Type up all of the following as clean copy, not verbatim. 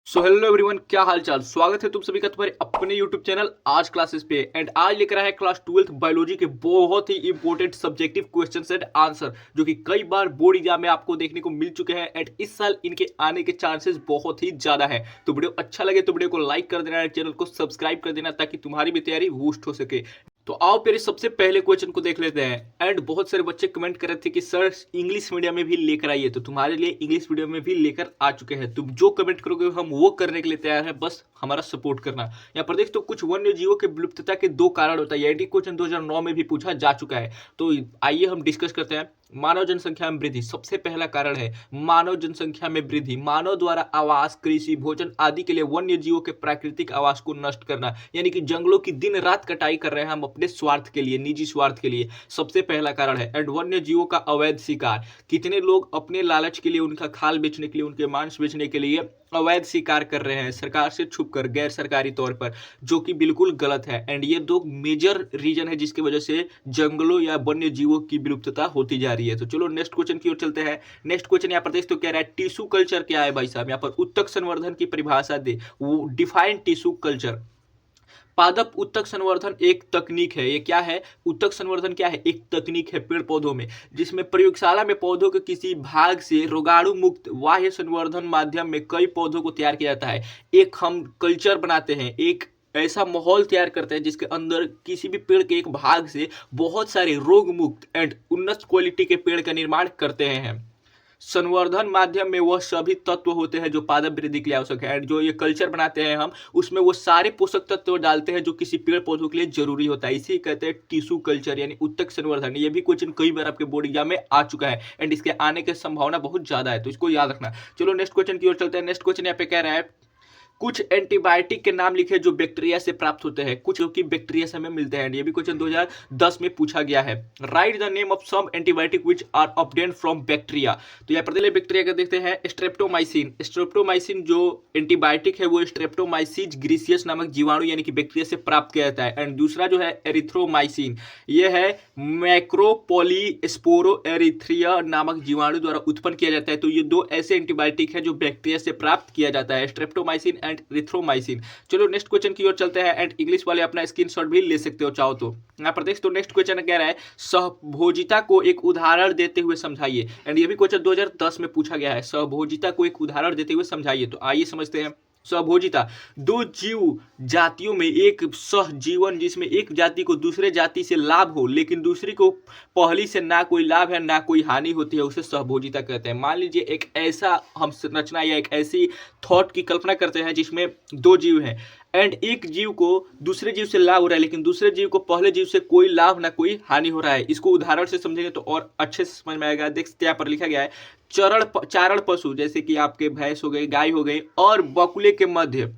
So hello everyone, क्या हाल चाल। स्वागत है तुम सभी का तुम्हारे अपने यूट्यूब चैनल आज क्लासेस पे। एंड आज लेकर आए हैं क्लास 12th बायोलॉजी के बहुत ही important subjective questions and answer, जो कि कई बार बोर्ड एग्जाम में आपको देखने को मिल चुके हैं। एंड इस साल इनके आने के चांसेस बहुत ही ज्यादा है। तो वीडियो अच्छा लगे तो वीडियो को लाइक कर देना, चैनल को सब्सक्राइब कर देना, ताकि तुम्हारी भी तैयारी बूस्ट हो सके। तो आओ फिर सबसे पहले क्वेश्चन को देख लेते हैं। एंड बहुत सारे बच्चे कमेंट कर रहे थे कि सर इंग्लिश मीडियम में भी लेकर आइए, तो तुम्हारे लिए इंग्लिश मीडियम में भी लेकर आ चुके हैं। तुम जो कमेंट करोगे हम वो करने के लिए तैयार हैं, बस हमारा सपोर्ट करना। यहाँ पर देख तो कुछ वन्य जीवों के विलुप्तता के दो कारण होता है। यह क्वेश्चन 2009 में भी पूछा जा चुका है। तो आइए हम डिस्कस करते हैं। मानव जनसंख्या में वृद्धि सबसे पहला कारण है। मानव जनसंख्या में वृद्धि, मानव द्वारा आवास, कृषि, भोजन आदि के लिए वन्य जीवों के प्राकृतिक आवास को नष्ट करना, यानी कि जंगलों की दिन रात कटाई कर रहे हैं हम अपने स्वार्थ के लिए, निजी स्वार्थ के लिए, सबसे पहला कारण है। एंड वन्य जीवों का अवैध शिकार, कितने लोग अपने लालच के लिए, उनका खाल बेचने के लिए, उनके मांस बेचने के लिए अवैध शिकार कर रहे हैं सरकार से छुपकर, गैर सरकारी तौर पर, जो कि बिल्कुल गलत है। एंड ये दो मेजर रीजन है जिसकी वजह से जंगलों या वन्य जीवों की विलुप्तता होती जा रही है। तो चलो नेक्स्ट क्वेश्चन की ओर चलते हैं। नेक्स्ट क्वेश्चन यहाँ पर देख तो क्या रहा है, टिश्यू कल्चर क्या है भाई साहब। यहाँ पर उत्तक संवर्धन की परिभाषा दे, वो डिफाइन टिश्यू कल्चर। पादप उत्तक संवर्धन एक तकनीक है। ये क्या है? उत्तक संवर्धन क्या है? एक तकनीक है पेड़ पौधों में, जिसमें प्रयोगशाला में पौधों के किसी भाग से रोगाणु मुक्त बाह्य संवर्धन माध्यम में कई पौधों को तैयार किया जाता है। एक हम कल्चर बनाते हैं, एक ऐसा माहौल तैयार करते हैं जिसके अंदर किसी भी पेड़ के एक भाग से बहुत सारे रोग मुक्त एंड उन्नत क्वालिटी के पेड़ का निर्माण करते हैं हम। संवर्धन माध्यम में वह सभी तत्व होते हैं जो पादप वृद्धि के लिए आवश्यक है। एंड जो ये कल्चर बनाते हैं हम, उसमें वो सारे पोषक तत्व डालते हैं जो किसी पेड़ पौधों के लिए जरूरी होता है। इसी कहते हैं टिश्यू कल्चर यानी उत्तक संवर्धन। ये भी क्वेश्चन कई बार आपके बोर्ड एग्जाम में आ चुका है एंड इसके आने की संभावना बहुत ज्यादा है, तो इसको याद रखना। चलो नेक्स्ट क्वेश्चन की ओर चलते हैं। नेक्स्ट क्वेश्चन यहाँ पे कह रहा है, कुछ एंटीबायोटिक के नाम लिखे जो बैक्टीरिया से प्राप्त होते हैं, कुछ जो कि बैक्टीरिया से हमें मिलते हैं। ये भी क्वेश्चन 2010 में पूछा गया है। Write the name of some antibiotic which are obtained from bacteria. तो यहाँ पहले बैक्टीरिया का देखते हैं। स्ट्रेप्टोमाइसिन, स्ट्रेप्टोमाइसिन जो एंटीबायोटिक है वो स्ट्रेप्टोमाइसिस ग्रीसियस नामक जीवाणु यानी कि बैक्टीरिया से प्राप्त किया जाता है। एंड दूसरा जो है एरिथ्रोमाइसिन, ये है मैक्रोपोलीस्पोरो एरिथ्रिया नामक जीवाणु द्वारा उत्पन्न किया जाता है। तो ये दो ऐसे एंटीबायोटिक है जो बैक्टीरिया से प्राप्त किया जाता है, स्ट्रेप्टोमाइसिन एंड एरिथ्रोमाइसिन। चलो नेक्स्ट क्वेश्चन की ओर चलते हैं। एंड इंग्लिश वाले अपना स्क्रीनशॉट भी ले सकते हो चाहो तो। यहाँ पर देख तो नेक्स्ट क्वेश्चन कह रहा है, सहभोजिता को एक उदाहरण देते हुए समझाइए। एंड ये भी क्वेश्चन 2010 में पूछा गया है। सहभोजिता को एक उदाहरण देते हुए समझाइए। तो आइए समझते हैं। सहभोजिता, दो जीव जातियों में एक सहजीवन जिसमें एक जाति को दूसरे जाति से लाभ हो लेकिन दूसरी को पहली से ना कोई लाभ है ना कोई हानि होती है, उसे सहभोजिता कहते हैं। मान लीजिए एक ऐसा हम संरचना या एक ऐसी थॉट की कल्पना करते हैं जिसमें दो जीव हैं एंड एक जीव को दूसरे जीव से लाभ हो रहा है लेकिन दूसरे जीव को पहले जीव से कोई लाभ ना कोई हानि हो रहा है। इसको उदाहरण से समझेंगे तो और अच्छे से समझ में आएगा। देख यहाँ पर लिखा गया है, चारण पशु जैसे कि आपके भैंस हो गई, गाय हो गई और बकुले के मध्य,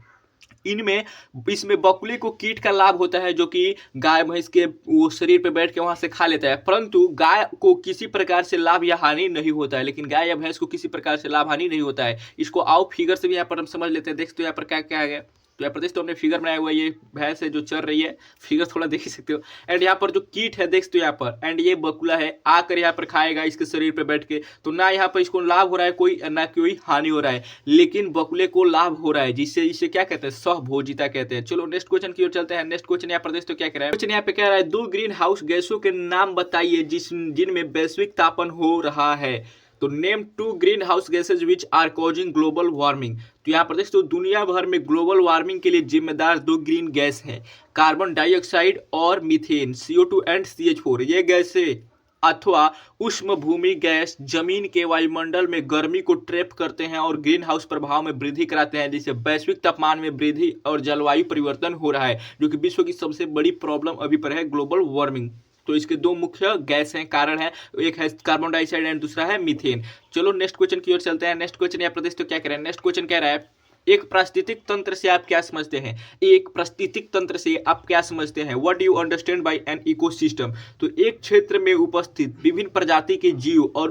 इसमें बकुले को कीट का लाभ होता है जो कि गाय भैंस के वो शरीर पे बैठ के वहां से खा लेता है, परंतु गाय को किसी प्रकार से लाभ या हानि नहीं होता है। लेकिन गाय या भैंस को किसी प्रकार से लाभ हानि नहीं होता है। इसको आओ फिगर से भी यहाँ पर हम समझ लेते हैं। देख तो यहाँ पर क्या क्या है, तो यहाँ पर देख तो हमने फिगर बनाया हुआ है, ये भैंस है जो चल रही है, फिगर थोड़ा देख ही सकते हो। एंड यहाँ पर जो कीट है देख तो यहाँ पर, एंड ये बकुला है आकर यहाँ पर खाएगा इसके शरीर पे बैठ के, तो ना यहाँ पर इसको लाभ हो रहा है कोई, ना कोई हानि हो रहा है, लेकिन बकुले को लाभ हो रहा है, जिससे इसे क्या कहते हैं, सहभोजिता कहते हैं। चलो नेक्स्ट क्वेश्चन की ओर चलते हैं। नेक्स्ट क्वेश्चन यहाँ पर देख तो क्या कह रहा है, क्वेश्चन यहाँ पे कह रहा है, दो ग्रीन हाउस गैसों के नाम बताइए जिनमें वैश्विक तापन हो रहा है। तो name two greenhouse gases which are causing global warming. तो यहाँ पर देख तो दुनिया भर में ग्लोबल वार्मिंग के लिए जिम्मेदार दो ग्रीन गैस हैं, कार्बन डाइऑक्साइड और मीथेन, CO2 एंड CH4। ये गैसें अथवा उष्म भूमि गैस जमीन के वायुमंडल में गर्मी को ट्रैप करते हैं और ग्रीन हाउस प्रभाव में वृद्धि कराते हैं, जिससे वैश्विक तापमान में वृद्धि और जलवायु परिवर्तन हो रहा है, जो कि विश्व की सबसे बड़ी प्रॉब्लम अभी पर है, ग्लोबल वार्मिंग। तो इसके दो मुख्य गैस हैं, कारण है, एक है कार्बन डाइऑक्साइड एंड दूसरा है मीथेन। चलो नेक्स्ट क्वेश्चन की ओर चलते हैं। नेक्स्ट क्वेश्चन यहाँ प्रदेश तो क्या कह रहा है, नेक्स्ट क्वेश्चन कह रहा है, एक पारिस्थितिक तंत्र से आप क्या समझते हैं। एक पारिस्थितिक तंत्र से आप क्या समझते हैं, what do you understand bye an ecosystem. तो एक क्षेत्र में उपस्थित विभिन्न प्रजाति के जीव और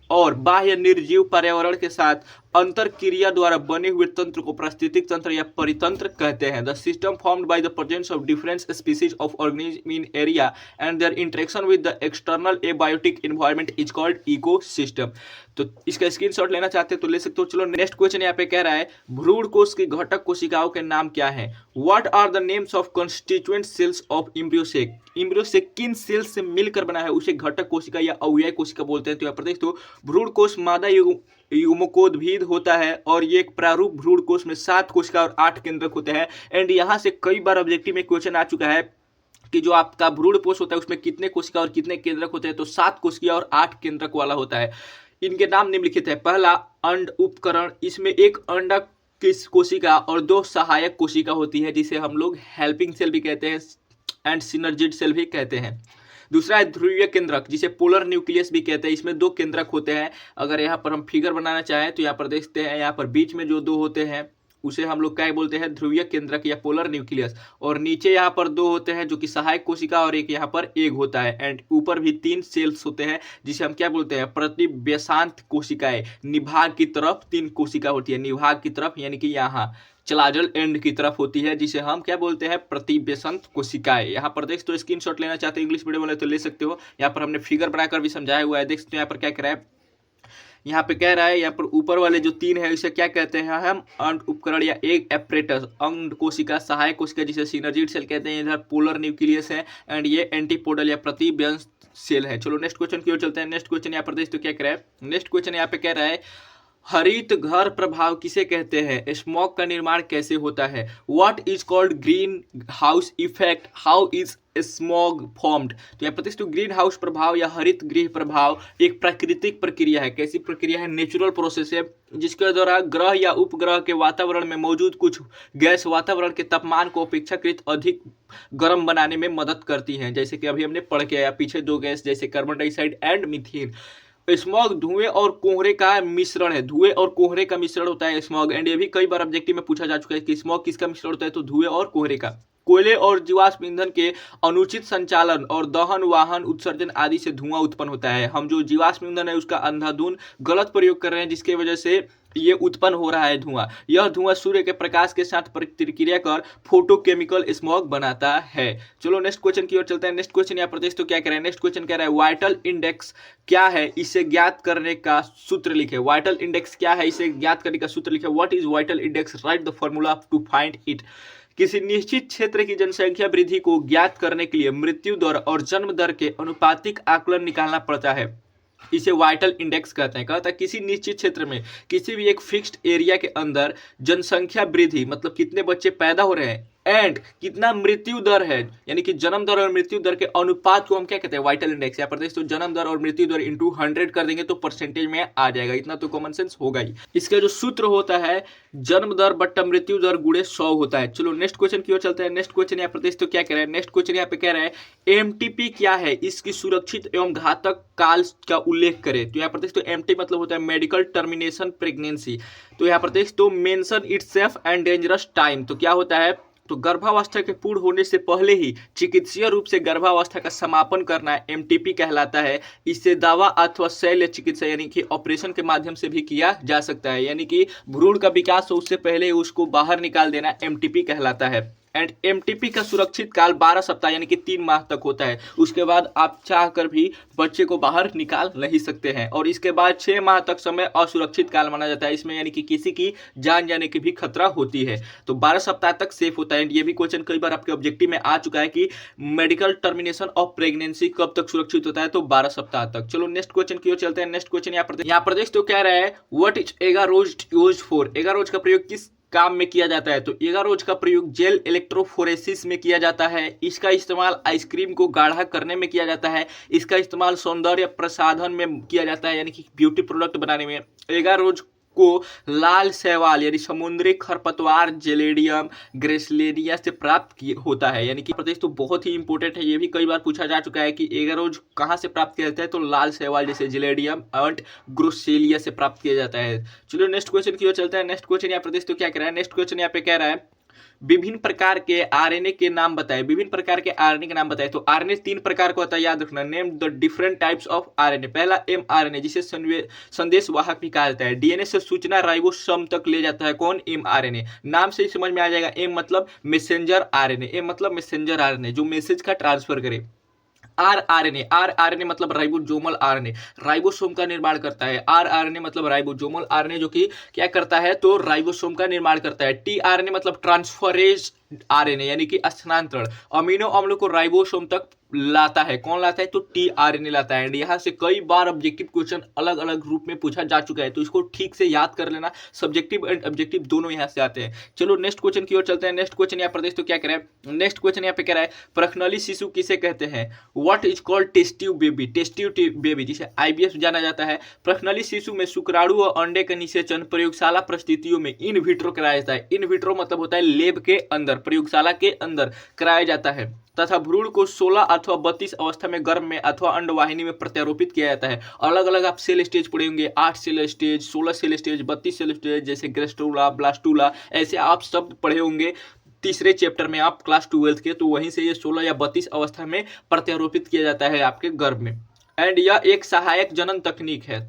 और बाह्य निर्जीव पर्यावरण के साथ अंतर क्रिया द्वारा बने हुए तंत्र को पारिस्थितिक तंत्र या परितंत्र कहते हैं। The system formed by the presence of different species of organism in area and there interaction with the external abiotic environment is called ecosystem. तो इसका स्क्रीनशॉट लेना चाहते हो तो ले सकते हो। चलो नेक्स्ट क्वेश्चन यहाँ पे कह रहा है भ्रूण कोश की घटक कोशिकाओं के नाम क्या है। What are the names of constituent cells of embryo sac. Embryo sac किन सेल्स से मिलकर बना है उसे घटक कोशिका या अवयव कोशिका बोलते हैं। तो यहाँ पर देख तो भ्रूण कोश मादा युग्मकोद्भिद होता है और ये एक प्रारूप भ्रूण कोश में 7 कोशिका और 8 केंद्रक होते हैं। एंड यहाँ से कई बार ऑब्जेक्टिव में क्वेश्चन आ चुका है कि जो आपका भ्रूण कोश होता है उसमें कितने कोशिका और कितने केंद्रक होते हैं। तो 7 कोशिका और 8 केंद्रक वाला होता है। इनके नाम निम्नलिखित है। पहला अंड उपकरण, इसमें एक अंडक कोशिका और 2 सहायक कोशिका होती है जिसे हम लोग हेल्पिंग सेल भी कहते हैं एंड सिनर्जिड सेल भी कहते हैं। दूसरा है ध्रुवीय केंद्रक जिसे पोलर न्यूक्लियस भी कहते हैं। इसमें 2 केंद्रक होते हैं। अगर यहाँ पर हम फिगर बनाना चाहें तो यहाँ पर देखते हैं, यहाँ पर बीच में जो 2 होते हैं उसे हम लोग क्या बोलते हैं, ध्रुवीय केंद्रक या पोलर न्यूक्लियस। और नीचे यहाँ पर 2 होते हैं जो कि सहायक कोशिका और एक यहाँ पर एग होता है। एंड ऊपर भी 3 सेल्स होते हैं जिसे हम क्या बोलते हैं, प्रतिव्यसांत कोशिकाएं। निभाग की तरफ 3 कोशिका होती है, निभाग की तरफ यानी कि यहाँ चलाजल एंड की तरफ होती है जिसे हम क्या बोलते हैं, प्रतिव्यसंत कोशिकाएं। यहाँ पर देख तो स्क्रीनशॉट लेना चाहते हो इंग्लिश मीडियम वाले तो ले सकते हो। यहाँ पर हमने फिगर बनाकर भी समझाया हुआ है। देख सकते हो यहाँ पर क्या कह रहा है, यहाँ पे कह रहा है यहाँ पर ऊपर वाले जो 3 है इसे क्या कहते हैं हम, अंड उपकरण या एक एपरेटस। अंड कोशिका, सहायक कोशिका जिसे सिनर्जिड सेल कहते हैं, इधर पोलर न्यूक्लियस है एंड ये एंटीपोडल या प्रतिव्यंस्त सेल है। चलो नेक्स्ट क्वेश्चन की ओर चलते हैं। नेक्स्ट क्वेश्चन यहाँ पर देख तो क्या कह रहा है, नेक्स्ट क्वेश्चन यहाँ पे कह रहा है हरित घर प्रभाव किसे कहते हैं, स्मॉग का निर्माण कैसे होता है। What is called green house effect, how is smog formed. तो यहाँ पर ग्रीन हाउस प्रभाव या हरित गृह प्रभाव एक प्राकृतिक प्रक्रिया है। कैसी प्रक्रिया है, नेचुरल प्रोसेस है जिसके द्वारा ग्रह या उपग्रह के वातावरण में मौजूद कुछ गैस वातावरण के तापमान को अपेक्षाकृत अधिक गर्म बनाने में मदद करती हैं। जैसे कि अभी हमने पढ़ के आया पीछे 2 गैस जैसे carbon dioxide and methane. Smog धुएं और कोहरे का मिश्रण है, धुएं और कोहरे का मिश्रण होता है स्मॉग। एंड ये भी कई बार ऑब्जेक्टिव में पूछा जा चुका है कि स्मॉग किसका मिश्रण होता है, तो धुएं और कोहरे का। कोयले और जीवाश्म ईंधन के अनुचित संचालन और दहन, वाहन उत्सर्जन आदि से धुआं उत्पन्न होता है। हम जो जीवाश्म ईंधन है उसका अंधाधुंध गलत प्रयोग कर रहे हैं जिसकी वजह से ये उत्पन्न हो रहा है धुआं। यह धुआं सूर्य के प्रकाश के साथ प्रतिक्रिया कर फोटोकेमिकल स्मॉग बनाता है। चलो नेक्स्ट क्वेश्चन की ओर चलते हैं। नेक्स्ट क्वेश्चन यहाँ पर तो क्या कह रहा है, नेक्स्ट क्वेश्चन कह रहा है वाइटल इंडेक्स क्या है, इसे ज्ञात करने का सूत्र लिखे। वाइटल इंडेक्स क्या है, इसे ज्ञात करने का सूत्र लिखे। What is vital index, write the formula to find it. किसी निश्चित क्षेत्र की जनसंख्या वृद्धि को ज्ञात करने के लिए मृत्यु दर और जन्म दर के अनुपातिक आकलन निकालना पड़ता है, इसे वाइटल इंडेक्स कहते हैं। कहता है किसी निश्चित क्षेत्र में किसी भी एक फिक्स्ड एरिया के अंदर जनसंख्या वृद्धि मतलब कितने बच्चे पैदा हो रहे हैं एंड कितना मृत्यु दर है, यानी कि जन्म दर और मृत्यु दर के अनुपात को हम क्या कहते हैं, वाइटल इंडेक्स। यहाँ पर देखो तो जन्म दर और मृत्यु दर इंटू 100 कर देंगे तो परसेंटेज में आ जाएगा। इतना तो कॉमन सेंस होगा ही। इसका जो सूत्र होता है जन्म दर बट्टा मृत्यु दर गुणे 100 होता है। चलो नेक्स्ट क्वेश्चन की ओर चलते हैं। नेक्स्ट क्वेश्चन यहाँ पर तो क्या कह रहा है, नेक्स्ट क्वेश्चन यहाँ पे कह रहा है एमटीपी क्या है, इसकी सुरक्षित एवं घातक काल का उल्लेख करें। तो यहाँ पर तो एमटी मतलब होता है मेडिकल टर्मिनेशन प्रेगनेंसी। तो यहाँ पर तो mention itself and dangerous time. तो क्या होता है, तो गर्भावस्था के पूर्ण होने से पहले ही चिकित्सीय रूप से गर्भावस्था का समापन करना एमटीपी कहलाता है। इससे दवा अथवा शल्य चिकित्सा यानी कि ऑपरेशन के माध्यम से भी किया जा सकता है, यानी कि भ्रूण का विकास हो उससे पहले उसको बाहर निकाल देना एमटीपी कहलाता है। एंड एमटीपी का सुरक्षित काल 12 सप्ताह यानी कि 3 माह तक होता है। उसके बाद आप चाहकर भी बच्चे को बाहर निकाल नहीं सकते हैं। और इसके बाद 6 माह तक समय असुरक्षित काल माना जाता है, इसमें यानी कि किसी की जान जाने की भी खतरा होती है। तो 12 सप्ताह तक सेफ होता है। ये भी क्वेश्चन कई बार आपके ऑब्जेक्टिव में आ चुका है कि मेडिकल टर्मिनेशन ऑफ प्रेगनेंसी कब तक सुरक्षित होता है, तो 12 सप्ताह तक। चलो नेक्स्ट क्वेश्चन की ओर चलते हैं। नेक्स्ट क्वेश्चन यहाँ पर देख तो क्या रहा है, what is agarose used for. Agarose का प्रयोग किस काम में किया जाता है, तो एगारोज का प्रयोग जेल इलेक्ट्रोफोरेसिस में किया जाता है। इसका इस्तेमाल आइसक्रीम को गाढ़ा करने में किया जाता है। इसका इस्तेमाल सौंदर्य प्रसाधन में किया जाता है यानी कि ब्यूटी प्रोडक्ट बनाने में। एगारोज को लाल शैवाल यानी समुद्री खरपतवार जेलेडियम ग्रेसलेरिया से प्राप्त होता है, यानी कि प्रदेश तो बहुत ही इंपॉर्टेंट है। ये भी कई बार पूछा जा चुका है कि एगारोज कहाँ से प्राप्त किया जाता है, तो लाल शैवाल जैसे जेलेडियम एंड ग्रोसेलिया से प्राप्त किया जाता है। चलो नेक्स्ट क्वेश्चन की ओर चलते हैं। नेक्स्ट क्वेश्चन यहाँ प्रदेश तो क्या कह रहा है, नेक्स्ट क्वेश्चन यहाँ पे कह रहा है विभिन्न प्रकार के आरएनए के नाम बताए, विभिन्न प्रकार के आरएनए के नाम बताए। तो आरएनए 3 प्रकार का होता है, याद रखना। Name the different types of RNA. पहला एमआरएनए, जिसे संदेश वाहक भी कहा जाता है। डीएनए से सूचना राइबोसोम तक ले जाता है कौन? एमआरएनए। नाम से ही समझ में आ जाएगा, एम मतलब मैसेंजर आरएनए, एम मतलब मैसेंजर आरएनए जो मैसेज का ट्रांसफर करे। आरआरएनए मतलब राइबोसोमल आरएनए, राइबोसोम का निर्माण करता है। आरआरएनए मतलब राइबोसोमल आरएनए जो कि क्या करता है? तो राइबोसोम का निर्माण करता है। टीआरएनए मतलब ट्रांसफरेज आरएनए यानी कि स्थानांतरण, अमीनो अम्लों को राइबोसोम तक लाता है। कौन लाता है? तो टीआरएनए लाता है। एंड यहाँ से कई बार ऑब्जेक्टिव क्वेश्चन अलग अलग रूप में पूछा जा चुका है, तो इसको ठीक से याद कर लेना। सब्जेक्टिव एंड ऑब्जेक्टिव दोनों यहाँ से आते हैं। चलो नेक्स्ट क्वेश्चन की ओर चलते हैं। नेक्स्ट क्वेश्चन यहाँ पर तो क्या कह रहा है? नेक्स्ट क्वेश्चन यहाँ पे कह रहा है प्रखनली शिशु किसे कहते हैं? What is called test tube baby? Test tube baby जिसे आईबीएस जाना जाता है। प्रखनली शिशु में शुक्राणु और अंडे का निषेचन प्रयोगशाला परिस्थितियों में इन विट्रो कराया जाता है। इन विट्रो मतलब होता है लेब के अंदर, प्रयोगशाला के अंदर कराया जाता है। तथा भ्रूण को 16 अथवा 32 अवस्था में गर्भ में अथवा अंडवाहिनी में प्रत्यारोपित किया जाता है। अलग अलग आप सेल स्टेज पढ़े होंगे, 8 cell stage, 16 cell stage, 32 cell stage, जैसे ग्रेस्टुला, ब्लास्टुला, ऐसे आप शब्द पढ़े होंगे तीसरे चैप्टर में आप क्लास 12 के। तो वहीं से ये 16 या 32 अवस्था में प्रत्यारोपित किया जाता है आपके गर्भ में। एंड यह एक सहायक जनन तकनीक है।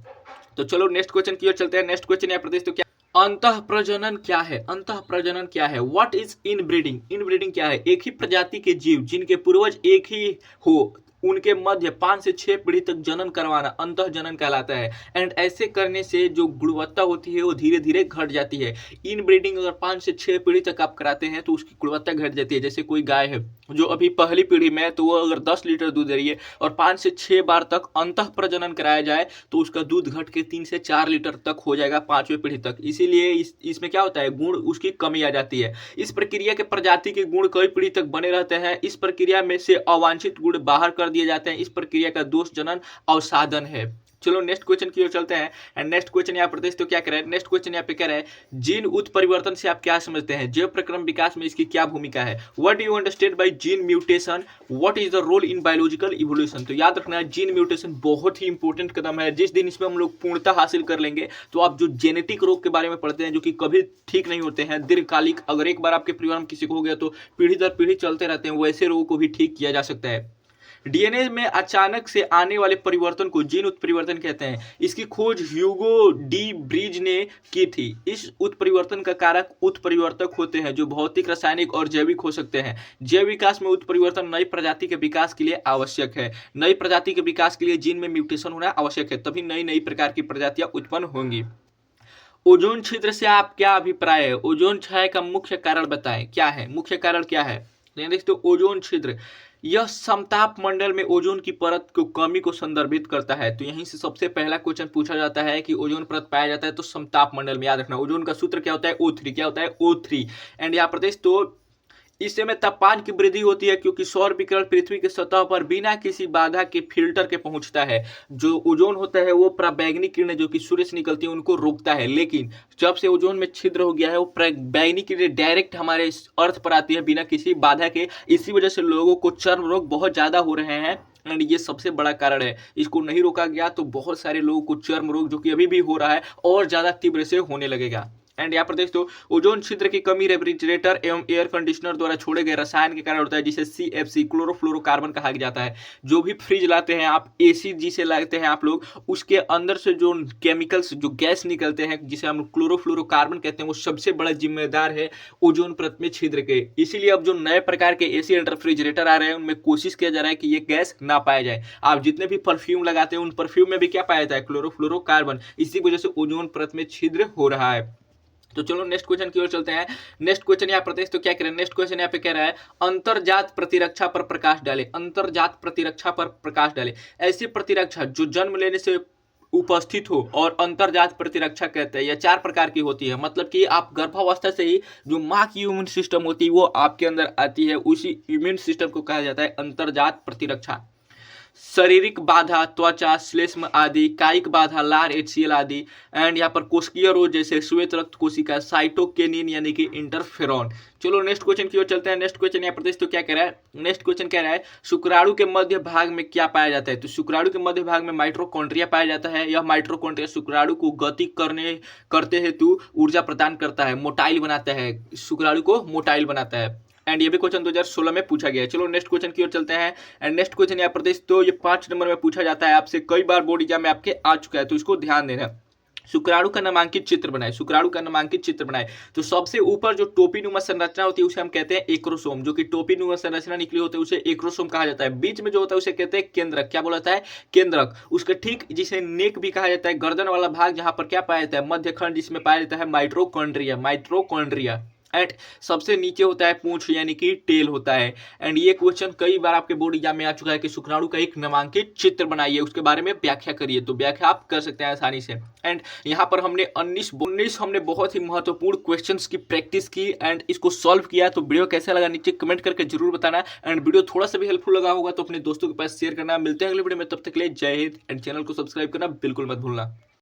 तो चलो नेक्स्ट क्वेश्चन की ओर चलते हैं। नेक्स्ट क्वेश्चन यहाँ प्रदेश तो क्या? अंतः प्रजनन क्या है? अंतः प्रजनन क्या है? What is inbreeding? इनब्रीडिंग क्या है? एक ही प्रजाति के जीव जिनके पूर्वज एक ही हो, उनके मध्य 5 से 6 पीढ़ी तक जनन करवाना अंतः जनन कहलाता है। एंड ऐसे करने से जो गुणवत्ता होती है वो धीरे धीरे घट जाती है। इनब्रीडिंग अगर 5 से 6 पीढ़ी तक आप कराते हैं तो उसकी गुणवत्ता घट जाती है। जैसे कोई गाय है जो अभी पहली पीढ़ी में है, तो वो अगर 10 लीटर दूध दे रही है और 5 से 6 बार तक अंतः प्रजनन कराया जाए तो उसका दूध घट के 3 से 4 लीटर तक हो जाएगा 5वीं पीढ़ी तक। इसीलिए इसमें क्या होता है? गुण उसकी कमी आ जाती है। इस प्रक्रिया के प्रजाति के गुण कई पीढ़ी तक बने रहते हैं। इस प्रक्रिया में से अवांछित गुण बाहर कर दिए जाते हैं। इस प्रक्रिया का दोष जनन अवसादन है। चलो नेक्स्ट क्वेश्चन की ओर चलते हैं। एंड नेक्स्ट क्वेश्चन यहाँ पर तो क्या कह रहा है? नेक्स्ट क्वेश्चन यहाँ पे कह रहा है जीन उत्परिवर्तन से आप क्या समझते हैं? जैव प्रक्रम विकास में इसकी क्या भूमिका है? What do you understand by gene mutation? What is the role in biological evolution? तो याद रखना जीन म्यूटेशन बहुत ही इंपॉर्टेंट कदम है। जिस दिन इसमें हम लोग पूर्णता हासिल कर लेंगे तो आप जो जेनेटिक रोग के बारे में पढ़ते हैं जो कि कभी ठीक नहीं होते हैं, दीर्घकालिक, अगर एक बार आपके परिवार में किसी को हो गया तो पीढ़ी दर पीढ़ी चलते रहते हैं, वैसे रोगों को भी ठीक किया जा सकता है। डीएनए में अचानक से आने वाले परिवर्तन को जीन उत्परिवर्तन कहते हैं। इसकी खोज ह्यूगो डी ब्रीज ने की थी। इस उत्परिवर्तन का कारक उत्परिवर्तक होते हैं जो भौतिक, रासायनिक और जैविक हो सकते हैं। जैव विकास में उत्परिवर्तन नई प्रजाति के विकास के लिए आवश्यक है। नई प्रजाति के विकास के लिए जीन में म्यूटेशन होना आवश्यक है, तभी नई नई प्रकार की प्रजातियां उत्पन्न होंगी। ओजोन छिद्र से आप क्या अभिप्राय है? ओजोन क्षय का मुख्य कारण बताएं। क्या है मुख्य कारण? क्या है? तो ओजोन छिद्र यह समताप मंडल में ओजोन की परत को कमी को संदर्भित करता है। तो यहीं से सबसे पहला क्वेश्चन पूछा जाता है कि ओजोन परत पाया जाता है तो समताप मंडल में। याद रखना ओजोन का सूत्र क्या होता है? O3। क्या होता है? O3। एंड यहाँ प्रदेश तो इस समय तापमान की वृद्धि होती है क्योंकि सौर विकिरण पृथ्वी की सतह पर बिना किसी बाधा के फिल्टर के पहुंचता है। जो ओजोन होता है वो पराबैंगनी किरणें जो कि सूर्य से निकलती है उनको रोकता है, लेकिन जब से ओजोन में छिद्र हो गया है वो पराबैंगनी किरणें डायरेक्ट हमारे अर्थ पर आती है बिना किसी बाधा के। इसी वजह से लोगों को चर्म रोग बहुत ज्यादा हो रहे हैं एंड ये सबसे बड़ा कारण है। इसको नहीं रोका गया तो बहुत सारे लोगों को चर्म रोग जो कि अभी भी हो रहा है और ज्यादा तीव्र से होने लगेगा। एंड यहाँ पर देख तो ओजोन छिद्र की कमी रेफ्रिजरेटर एवं एयर कंडीशनर द्वारा छोड़े गए रसायन के कारण होता है जिसे CFC क्लोरोफ्लोरोकार्बन कहा जाता है। जो भी फ्रिज लाते हैं आप, AC जिसे लाते हैं आप लोग, उसके अंदर से जो केमिकल्स जो गैस निकलते हैं जिसे हम क्लोरोफ्लोरोकार्बन कहते हैं वो सबसे बड़ा जिम्मेदार है ओजोन परत में छिद्र के। इसीलिए अब जो नए प्रकार के AC एंड रेफ्रिजरेटर आ रहे हैं उनमें कोशिश किया जा रहा है कि ये गैस ना पाया जाए। आप जितने भी परफ्यूम लगाते हैं उन परफ्यूम में भी क्या पाया जाता है? क्लोरोफ्लोरोकार्बन। इसी वजह से ओजोन परत में छिद्र हो रहा है। तो चलो नेक्स्ट क्वेश्चन की ओर चलते हैं। नेक्स्ट क्वेश्चन यहाँ प्रदेश तो क्या करें? नेक्स्ट क्वेश्चन यहाँ पे कह रहा है अंतरजात प्रतिरक्षा पर प्रकाश डाले। अंतरजात प्रतिरक्षा पर प्रकाश डाले ऐसी प्रतिरक्षा जो जन्म लेने से उपस्थित हो और अंतरजात प्रतिरक्षा कहते हैं। यह 4 प्रकार की होती है। मतलब कि आप गर्भावस्था से ही जो माँ की इम्यून सिस्टम होती है वो आपके अंदर आती है, उसी इम्यून सिस्टम को कहा जाता है अंतरजात प्रतिरक्षा। शारीरिक बाधा त्वचा, श्लेष्म आदि, कायिक बाधा लार, HCl आदि, एंड यहाँ पर कोशिकीय रोग जैसे श्वेत रक्त कोशिका, साइटोकिनिन यानी कि इंटरफेरॉन। चलो नेक्स्ट क्वेश्चन की ओर चलते हैं। नेक्स्ट क्वेश्चन यहाँ पर तो क्या कह रहा है, नेक्स्ट क्वेश्चन कह रहा है शुक्राणु के मध्य भाग में क्या पाया जाता है। तो शुक्राणु के मध्य भाग में माइटोकॉन्ड्रिया पाया जाता है। यह माइटोकॉन्ड्रिया शुक्राणु को गति करते हेतु ऊर्जा प्रदान करता है, मोटाइल बनाता है, शुक्राणु को मोटाइल बनाता है। एंड ये भी क्वेश्चन 2016 में पूछा गया है। चलो नेक्स्ट क्वेश्चन की ओर चलते हैं। एंड नेक्स्ट क्वेश्चन यहाँ पर तो ये 5 नंबर में पूछा जाता है आपसे, कई बार बोर्ड एग्जाम में आपके आ चुका है, तो इसको ध्यान देना है। शुक्राणु का नामांकित चित्र बनाए, शुक्राणु का नामांकित चित्र बनाए। तो सबसे ऊपर जो टोपीनुमा संरचना होती है उसे हम कहते हैं एक्रोसोम, जो कि टोपीनुमा संरचना निकली होती है उसे एक्रोसोम कहा जाता है। बीच में जो होता है उसे कहते हैं केंद्रक। क्या बोला जाता है, केंद्रक। उसके ठीक जिसे नेक भी कहा जाता है, गर्दन वाला भाग जहां पर क्या पाया जाता है, मध्य खंड, जिसमें पाया जाता है माइटोकॉन्ड्रिया, माइटोकॉन्ड्रिया। एंड सबसे नीचे होता है पूंछ यानी कि टेल होता है। एंड ये क्वेश्चन कई बार आपके बोर्ड एग्जाम में आ चुका है कि शुक्राणु का एक नामांकित चित्र बनाइए, उसके बारे में व्याख्या करिए। तो व्याख्या आप कर सकते हैं आसानी से। एंड यहाँ पर हमने 19 हमने बहुत ही महत्वपूर्ण क्वेश्चंस की प्रैक्टिस की एंड इसको सॉल्व किया। तो वीडियो कैसा लगा नीचे कमेंट करके जरूर बताना। एंड वीडियो थोड़ा सा भी हेल्पफुल लगा होगा तो अपने दोस्तों के पास शेयर करना। मिलते हैं अगले वीडियो में, तब तक के लिए जय हिंद। एंड चैनल को सब्सक्राइब करना बिल्कुल मत भूलना।